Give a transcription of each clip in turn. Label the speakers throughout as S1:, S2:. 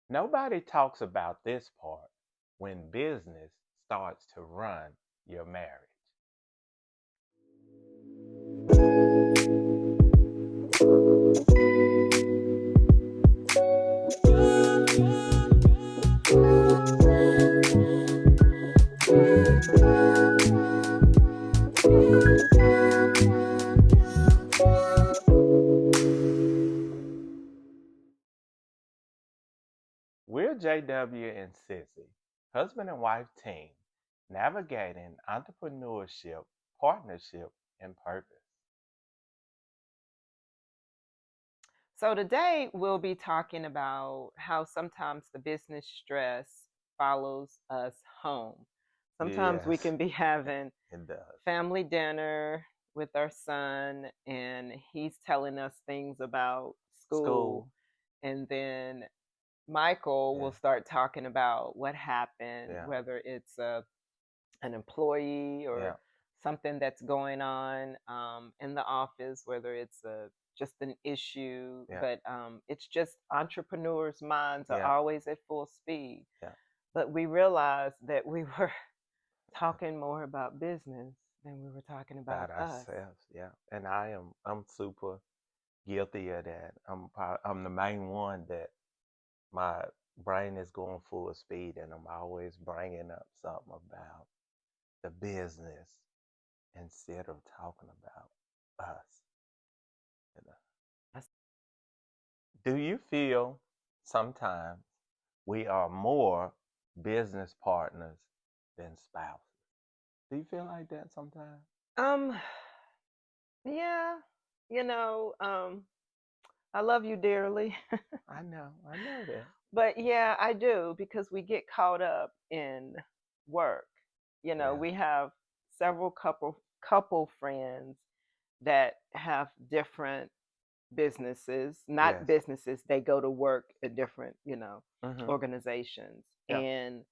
S1: Nobody talks about this part when business starts to run your marriage. We're JW and Sissy, husband and wife team, navigating entrepreneurship, partnership, and purpose.
S2: So today we'll be talking about how sometimes the business stress follows us home. Sometimes we
S1: Yes,
S2: can be having
S1: it does.
S2: family dinner with our son and he's telling us things about school,
S1: School,
S2: and then Michael will
S1: yeah,
S2: start talking about what happened,
S1: yeah,
S2: whether it's an employee
S1: yeah,
S2: or something that's going on in the office, whether it's just an issue,
S1: yeah,
S2: but it's just entrepreneurs' minds are
S1: yeah,
S2: always at full speed.
S1: yeah.
S2: But we realized that we were talking more about business than we were talking about
S1: About
S2: us.
S1: ourselves, yeah. And I'm super guilty of that. I'm the main one that my brain is going full speed, and I'm always bringing up something about the business instead of talking about us. You know.
S2: That's-
S1: Do you feel sometimes we are more business partners than spouses? Do you feel like that sometimes?
S2: Um, yeah, I love you dearly.
S1: I know that.
S2: But yeah, I do because we get caught up in work.
S1: Yeah,
S2: We have several couple friends that have different businesses, not
S1: yes.
S2: businesses, they go to work at different,
S1: Mm-hmm.
S2: organizations.
S1: Yeah,
S2: And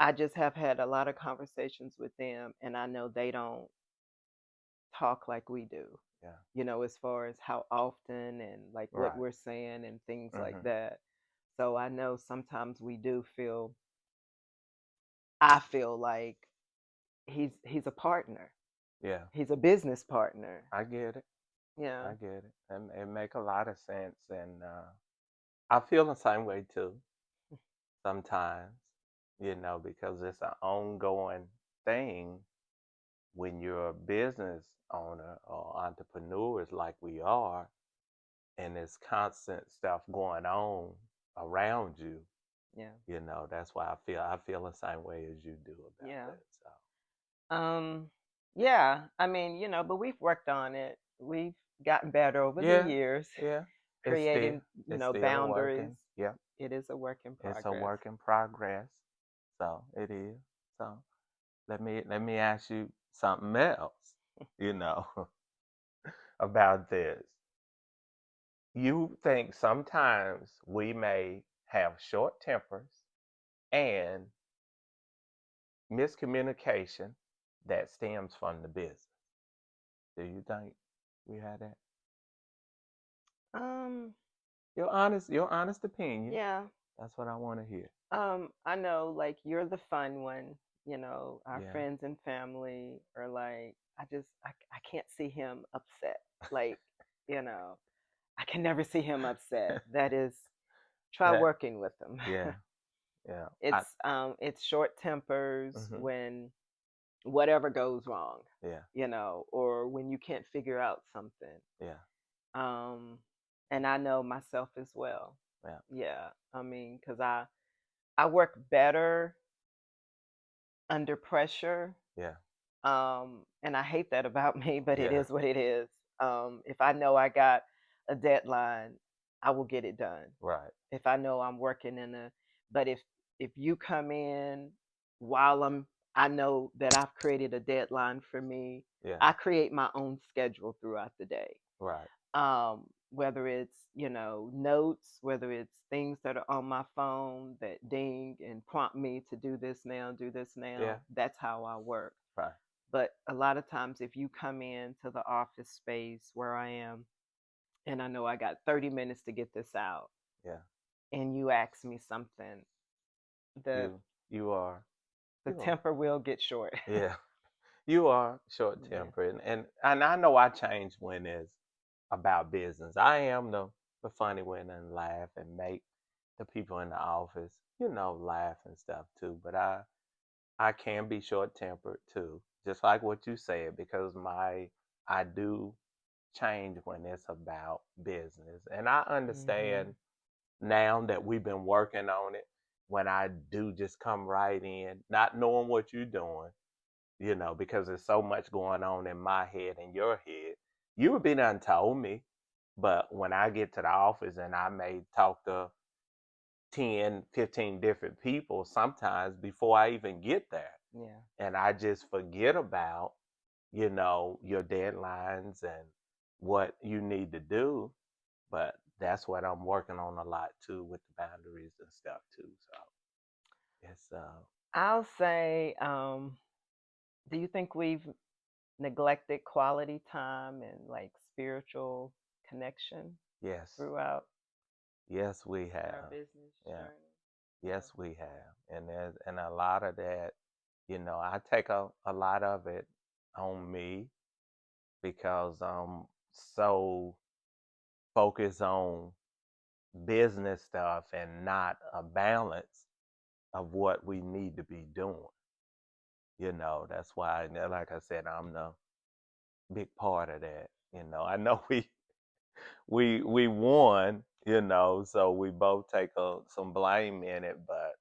S2: I just have had a lot of conversations with them and I know they don't talk like we do,
S1: yeah,
S2: as far as how often and like what
S1: right.
S2: we're saying and things like
S1: Mm-hmm.
S2: that. So I know sometimes we do feel I feel like he's a partner.
S1: Yeah,
S2: He's a business partner.
S1: I get it.
S2: Yeah.
S1: I get it. And it make a lot of sense. And I feel the same way too sometimes, because it's an ongoing thing when you're a business owner or entrepreneurs like we are, and there's constant stuff going on around you.
S2: Yeah.
S1: That's why I feel the same way as you do about
S2: Yeah.
S1: that. So
S2: Um yeah, I mean, but we've worked on it. We've gotten better over the
S1: yeah,
S2: years,
S1: yeah, it's still
S2: creating,
S1: it's still a
S2: boundaries.
S1: working. Yeah,
S2: It is a work in
S1: it's a
S2: progress.
S1: work in progress. So it is. So let me ask you something else. You know about this. You think sometimes we may have short tempers and miscommunication that stems from the business. Do you think we had that?
S2: Um
S1: Your honest opinion.
S2: yeah.
S1: That's what I want to hear.
S2: I know like you're the fun one, our
S1: Yeah.
S2: friends and family are like I can't see him upset. Like, you know, I can never see him upset. That is try
S1: that.
S2: working with him.
S1: Yeah. Yeah.
S2: It's short tempers
S1: Mhm.
S2: when whatever goes wrong,
S1: Yeah.
S2: or when you can't figure out something.
S1: Yeah.
S2: Um and I know myself as well.
S1: Yeah.
S2: Yeah. I mean, cuz I work better under pressure.
S1: Yeah.
S2: And I hate that about me, but it
S1: Yeah.
S2: is what it is. If I know I got a deadline, I will get it done.
S1: Right.
S2: If I know I'm working but if you come in while I know that I've created a deadline for me,
S1: Yeah.
S2: I create my own schedule throughout the day.
S1: Right.
S2: Whether it's, notes, whether it's things that are on my phone that ding and prompt me to do this
S1: Yeah.
S2: now, that's how I work.
S1: Right.
S2: But a lot of times, if you come into the office space where I am, and I know I got 30 minutes to get this out,
S1: Yeah.
S2: and you ask me something, the
S1: You you are
S2: the
S1: you are
S2: temper will get short.
S1: yeah. You are short
S2: Yeah.
S1: tempered, and I know I change when it's about business. I am the funny one and laugh and make the people in the office, laugh and stuff too. But I can be short tempered too, just like what you said, because I do change when it's about business, and I
S2: Mhm.
S1: understand now that we've been working on it. When I do just come right in, not knowing what you're doing, because there's so much going on in my head and your head. You would be done told me, but when I get to the office and I may talk to 10, 15 different people sometimes before I even get there.
S2: Yeah.
S1: And I just forget about, your deadlines and what you need to do. But that's what I'm working on a lot too with the boundaries and stuff too. So it's
S2: I'll say, do you think we've neglected quality time and like spiritual connection
S1: yes.
S2: throughout
S1: Yes we
S2: our
S1: have.
S2: business
S1: Yeah.
S2: journey? Yeah.
S1: Yes we have. And a lot of that, I take a lot of it on me because I'm so focused on business stuff and not a balance of what we need to be doing. That's why, like I said, I'm the big part of that. I know we won, so we both take some blame in it, but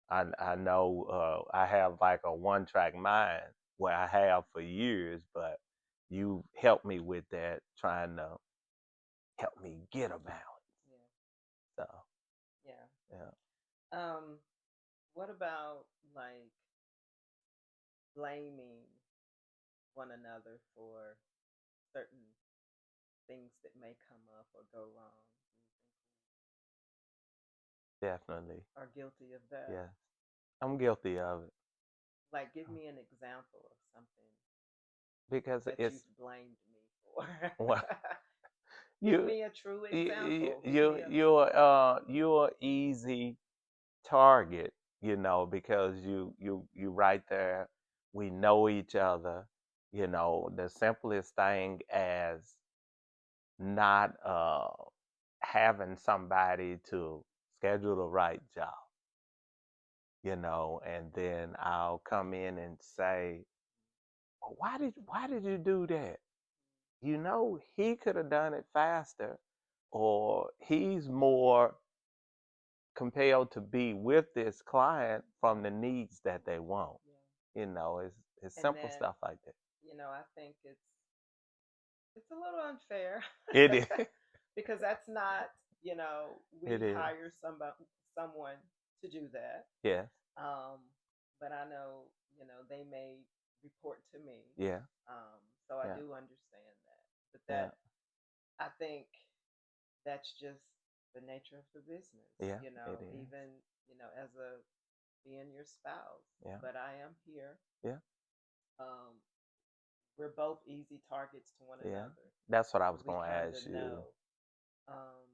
S1: I know I have like a one track mind where I have for years, but you helped me with that, trying to help me get a balance.
S2: Yeah.
S1: So
S2: Yeah.
S1: yeah,
S2: What about like blaming one another for certain things that may come up or go wrong? Do you think
S1: definitely.
S2: we are guilty of that?
S1: Yes, I'm guilty of it.
S2: Like, give me an example of something
S1: Because
S2: that
S1: it's
S2: you've blamed me for.
S1: well,
S2: Give
S1: you
S2: me a true
S1: you
S2: example. Give
S1: you
S2: me a.
S1: you're easy target, because you right there. We know each other. The simplest thing as not having somebody to schedule the right job, and then I'll come in and say, well, why did you do that? He could have done it faster, or he's more compelled to be with this client from the needs that they want.
S2: Yeah.
S1: It's
S2: And
S1: simple
S2: then,
S1: stuff like that.
S2: I think it's a little unfair
S1: It is.
S2: because that's not,
S1: It
S2: we
S1: is.
S2: hire someone to do that.
S1: Yes.
S2: Um, but I know, they may report to me.
S1: Yeah.
S2: So I
S1: Yeah.
S2: do understand that. But
S1: Yeah.
S2: I think that's just the nature of the business,
S1: Yeah. It is.
S2: even, as a being your spouse.
S1: Yeah.
S2: But I am here.
S1: Yeah.
S2: Um, we're both easy targets to one
S1: Yeah.
S2: another.
S1: That's what I was
S2: We
S1: going to
S2: kind
S1: ask
S2: of
S1: you.
S2: know um,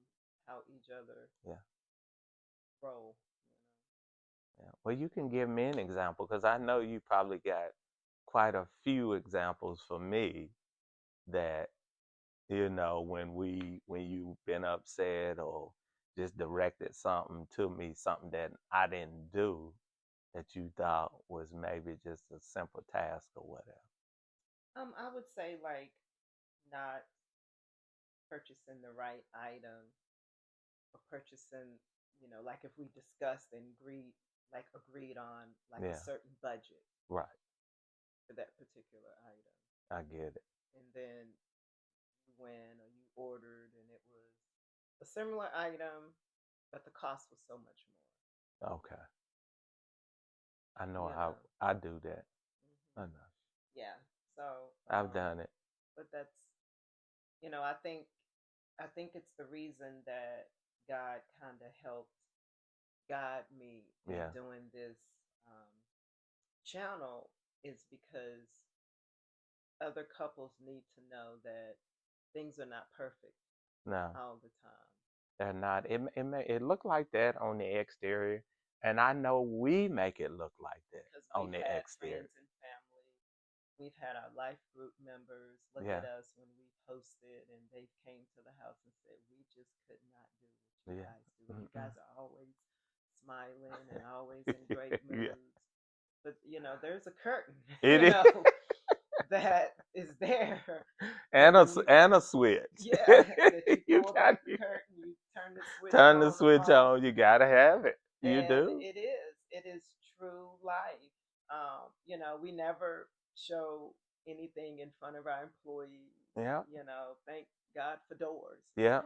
S2: how each other
S1: Yeah.
S2: roll.
S1: Yeah. Well, you can give me an example because I know you probably got quite a few examples for me that when you've been upset or just directed something to me, something that I didn't do that you thought was maybe just a simple task or whatever.
S2: I would say like not purchasing the right item or purchasing, like if we discussed and agreed on like a
S1: Yeah,
S2: certain budget
S1: right.
S2: for that particular item,
S1: I get it.
S2: and then you went or you ordered and it was a similar item, but the cost was so much
S1: Okay. I know
S2: more.
S1: how I do that. I know.
S2: Yeah. So,
S1: I've done it.
S2: but that's, I think it's the reason that God kind of helped guide me in
S1: Yeah.
S2: doing this um, channel is because other couples need to know that things are not perfect
S1: No.
S2: all the time.
S1: They're not. It look like that on the exterior, and I know we make it look like that
S2: because
S1: on
S2: we've
S1: the
S2: had
S1: exterior.
S2: friends and family. We've had our life group members look
S1: Yeah,
S2: at us when we posted, and they came to the house and said, "We just could not do what you
S1: yeah.
S2: guys do. You
S1: Mm-mm.
S2: guys are always smiling and always in great
S1: Yeah.
S2: moods." But there's a curtain,
S1: It is.
S2: that is there. That
S1: And
S2: when you,
S1: a switch.
S2: yeah, that you
S1: You
S2: pull
S1: got
S2: back the curtain, you turn the switch
S1: turn the
S2: on the
S1: switch
S2: phone,
S1: on. You gotta have it. You
S2: and
S1: do.
S2: it is true life. We never show anything in front of our employees.
S1: Yeah.
S2: Thank God for doors.
S1: Yeah.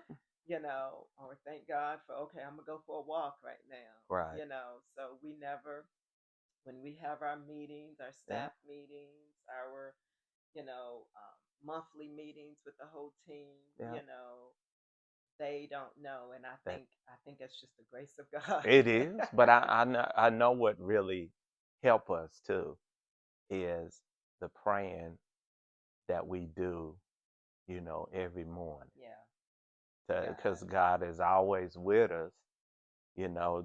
S2: Or thank God for, okay, I'm gonna go for a walk right now.
S1: Right.
S2: So we never, when we have our meetings, our
S1: Yeah.
S2: staff meetings, our monthly meetings with the whole team,
S1: Yeah.
S2: they don't know, and I
S1: That
S2: think I think it's just the grace of God.
S1: it is. But I know what really help us too is the praying that we do, every morning.
S2: Yeah,
S1: Because
S2: God.
S1: God is always with us,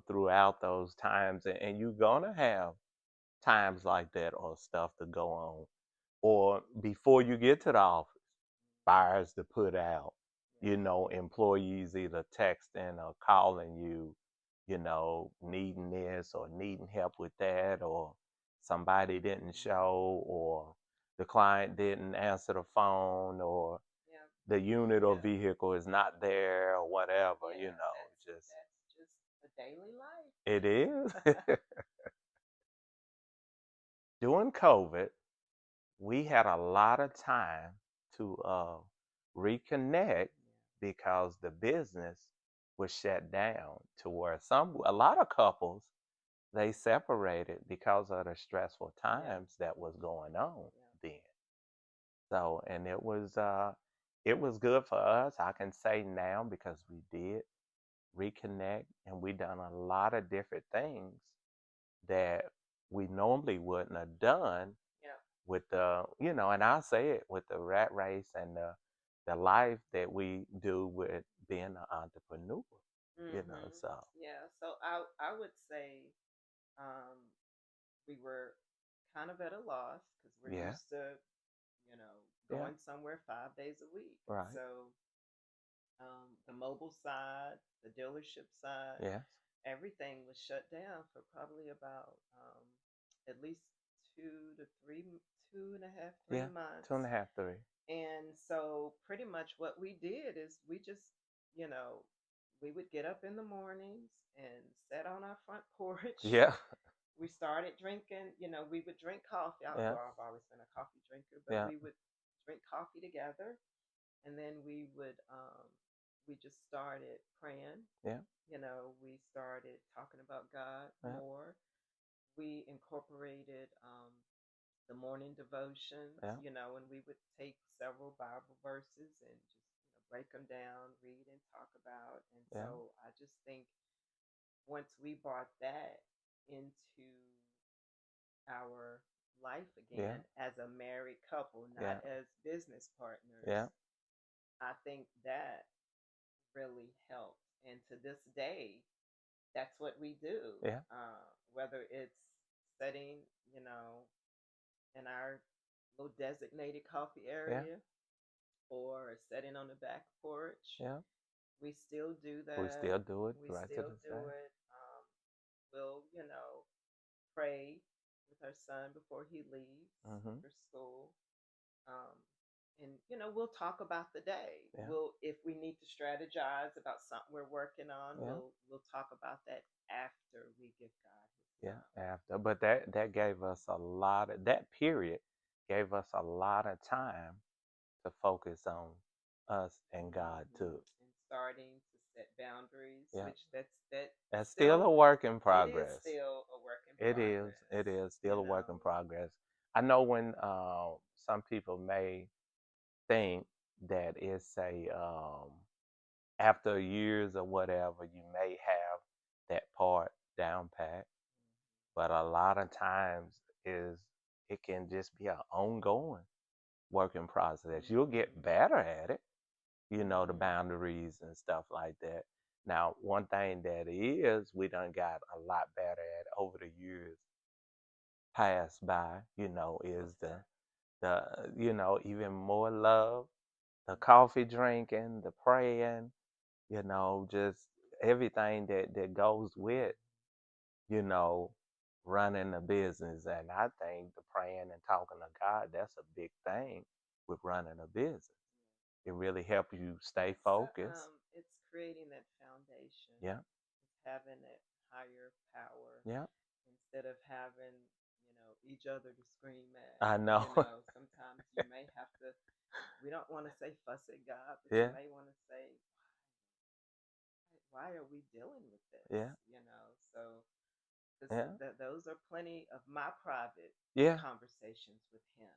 S1: throughout those times. And you're going to have times like that or stuff to go on. Or before you get to the office, fires to put out, employees either texting or calling you, needing this or needing help with that, or somebody didn't show, or the client didn't answer the phone, or
S2: Yeah,
S1: the unit or
S2: yeah,
S1: vehicle is not there, or whatever,
S2: yeah.
S1: just
S2: That's just a daily
S1: it is.
S2: life.
S1: During COVID, we had a lot of time to reconnect because the business was shut down to where a lot of couples they separated because of the stressful
S2: Yeah,
S1: times that was going on
S2: yeah.
S1: then. So, and it was good for us. I can say now because we did reconnect and we done a lot of different things that we normally wouldn't have done
S2: Yeah.
S1: with and I'll say it with the rat race and the life that we do with being an entrepreneur,
S2: Mhm.
S1: so
S2: Yeah. So I would say, um we were kind of at a loss because we're
S1: yeah,
S2: used to,
S1: yeah,
S2: going somewhere 5 days a week.
S1: right,
S2: So, the mobile side, the dealership side,
S1: yes,
S2: everything was shut down for probably about, at least 2 to 3, 2.5, three
S1: yeah, two
S2: months.
S1: and a half, three,
S2: And so pretty much what we did is we just, you know, we would get up in the mornings and sit on our front porch.
S1: yeah,
S2: We started drinking, we would drink coffee.
S1: yeah,
S2: Well, I've always been a coffee drinker, but
S1: yeah,
S2: we would drink coffee together, and then we just started praying.
S1: yeah,
S2: We started talking about God
S1: yeah,
S2: more. We incorporated, the morning devotions,
S1: yeah,
S2: and we would take several Bible verses and just, break them down, read and talk about. And
S1: yeah,
S2: so I just think once we brought that into our life
S1: yeah,
S2: again as a married couple, not
S1: yeah,
S2: as business partners,
S1: yeah,
S2: I think that really helped. And to this day, that's what we do.
S1: yeah,
S2: Whether it's setting, in our little designated coffee
S1: yeah,
S2: area or sitting on the back porch,
S1: yeah.
S2: we still do
S1: We
S2: that.
S1: still do it
S2: We
S1: right to
S2: still
S1: this
S2: do
S1: day.
S2: it. We'll, pray with our son before he leaves
S1: Mm-hmm.
S2: for school. Um, and we'll talk about the day.
S1: Yeah,
S2: If we need to strategize about something we're working on,
S1: yeah,
S2: we'll talk about that after we give God his
S1: yeah.
S2: time.
S1: After, but that gave us a lot of that period gave us a lot of time to focus on us and God too.
S2: And starting to set boundaries,
S1: Yeah.
S2: which that
S1: That's still a
S2: still,
S1: work in
S2: it is
S1: progress.
S2: still a work in
S1: It is.
S2: progress.
S1: It is
S2: You
S1: still a work
S2: know.
S1: in progress. I know when some people may think that it's a after years or whatever, you may have that part down pat, but a lot of times is it can just be an ongoing working process. You'll get
S2: Mm-hmm.
S1: better at it, the
S2: Mm-hmm.
S1: boundaries and stuff like that. Now, one thing that is, we done got a lot better at over the years passed by, is
S2: What's that?
S1: even more love, the coffee drinking, the praying, just everything that goes with, you know, running a business. And I think the praying and talking to God, that's a big thing with running a business. It really helps you stay focused.
S2: It's creating that foundation.
S1: Yeah,
S2: It's having that higher power
S1: yeah,
S2: instead of having, each other to scream at.
S1: I know.
S2: Sometimes you may have to. We don't want to say fuss at God, but you
S1: Yeah,
S2: may want to say, why are we dealing with this?
S1: yeah,
S2: So this,
S1: yeah,
S2: those are plenty of my private
S1: yeah.
S2: conversations with him.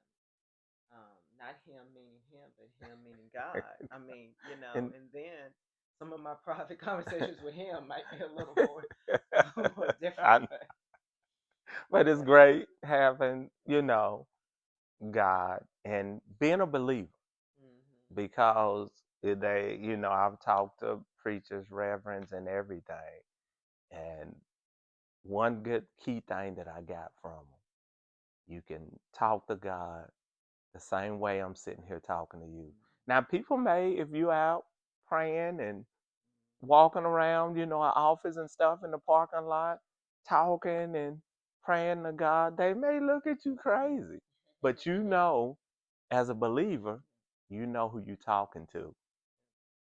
S2: Not him meaning him, but him meaning God. I mean,
S1: And
S2: and then some of my private conversations with him might be a little more, a little more different,
S1: I, but it's
S2: but
S1: great having, God and being a believer
S2: mm-hmm,
S1: because I've talked to preachers, reverends, and everything. And one good key thing that I got from them, you can talk to God the same way I'm sitting here talking to you. Now, people may, if you out praying and walking around, our office and stuff in the parking lot, talking and praying to God, they may look at you crazy. But as a believer, you know who you're talking to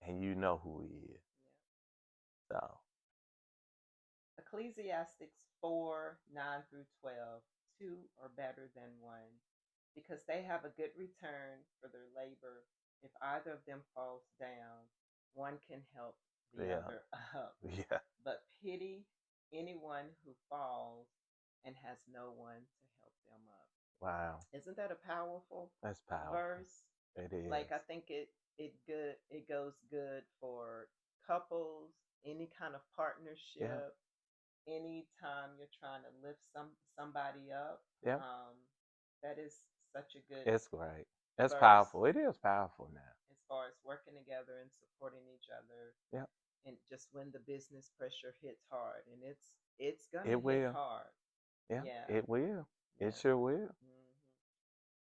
S1: and you know who he is. So,
S2: Ecclesiastics 4 9 through 12, two are better than one, because they have a good return for their labor. If either of them falls down, one can help the
S1: yeah,
S2: other up.
S1: yeah.
S2: But pity anyone who falls and has no one to help them up.
S1: Wow.
S2: Isn't that a powerful
S1: That's powerful.
S2: verse?
S1: It is.
S2: Like, I think it goes good for couples, any kind of
S1: Yeah,
S2: partnership, anytime you're trying to lift somebody up.
S1: yeah.
S2: Um, that is such a good
S1: It's great. It's
S2: verse
S1: powerful. It is powerful now.
S2: as far as working together and supporting each other,
S1: Yeah,
S2: and just when the business pressure hits hard, and it's gonna
S1: it
S2: hit
S1: will.
S2: hard.
S1: Yeah,
S2: Yeah,
S1: it will. It
S2: yeah.
S1: sure will.
S2: Hmm.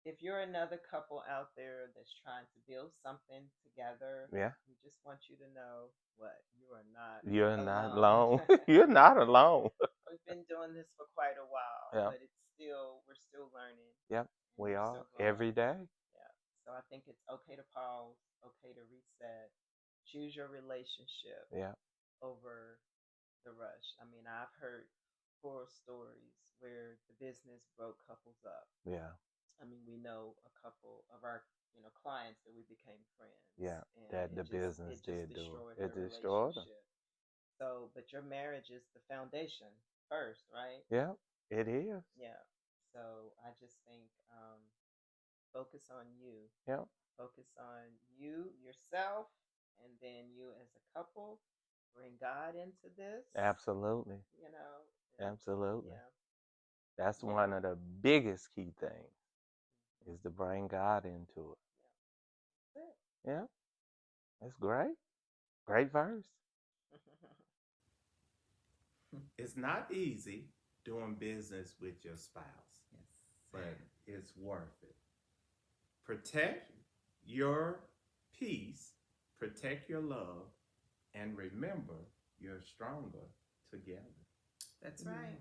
S2: If you're another couple out there that's trying to build something together,
S1: Yeah.
S2: we just want you to know what you are not
S1: You're not
S2: alone.
S1: alone. You're not alone.
S2: We've been doing this for quite a while,
S1: Yeah.
S2: but we're still learning
S1: Yep.
S2: and
S1: We
S2: we're
S1: are
S2: still
S1: every
S2: growing.
S1: day.
S2: Yeah. So I think it's okay to pause, okay to reset, choose your relationship
S1: Yeah.
S2: over the rush. I mean, I've heard horror stories where the business broke couples up.
S1: Yeah.
S2: I mean, we know a couple of our, clients that we became friends,
S1: Yeah.
S2: and
S1: That the
S2: it
S1: business
S2: just
S1: did do
S2: destroyed
S1: it. It
S2: their
S1: destroyed them.
S2: relationship. So, but your marriage is the foundation first, right?
S1: Yeah. It is.
S2: Yeah. So I just think, focus on you.
S1: Yeah.
S2: Focus on you, yourself, and then you as a couple. Bring God into this,
S1: Absolutely.
S2: you know, and
S1: Absolutely.
S2: yeah,
S1: That's
S2: yeah,
S1: one of the biggest key things is to bring God into it.
S2: yeah.
S1: Yeah. That's great. Great verse.
S2: That's it.
S1: It's not easy doing business with your spouse,
S2: Yes.
S1: but it's worth it. Protect your peace, protect your love, and remember you're stronger together.
S2: That's right.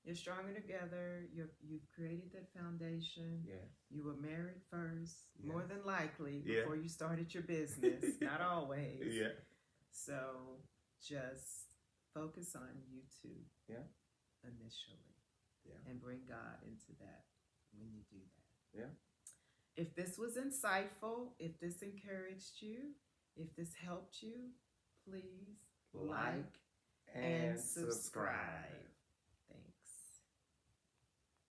S2: You're stronger together. You've created that foundation.
S1: Yes.
S2: You were married first,
S1: Yes.
S2: more than likely,
S1: Yeah.
S2: before you started your business. Not always.
S1: Yeah.
S2: So just focus on you two
S1: Yeah.
S2: initially,
S1: Yeah.
S2: and bring God into that when you do that.
S1: Yeah.
S2: If this was insightful, if this encouraged you, if this helped you, please
S1: Like
S2: like and subscribe.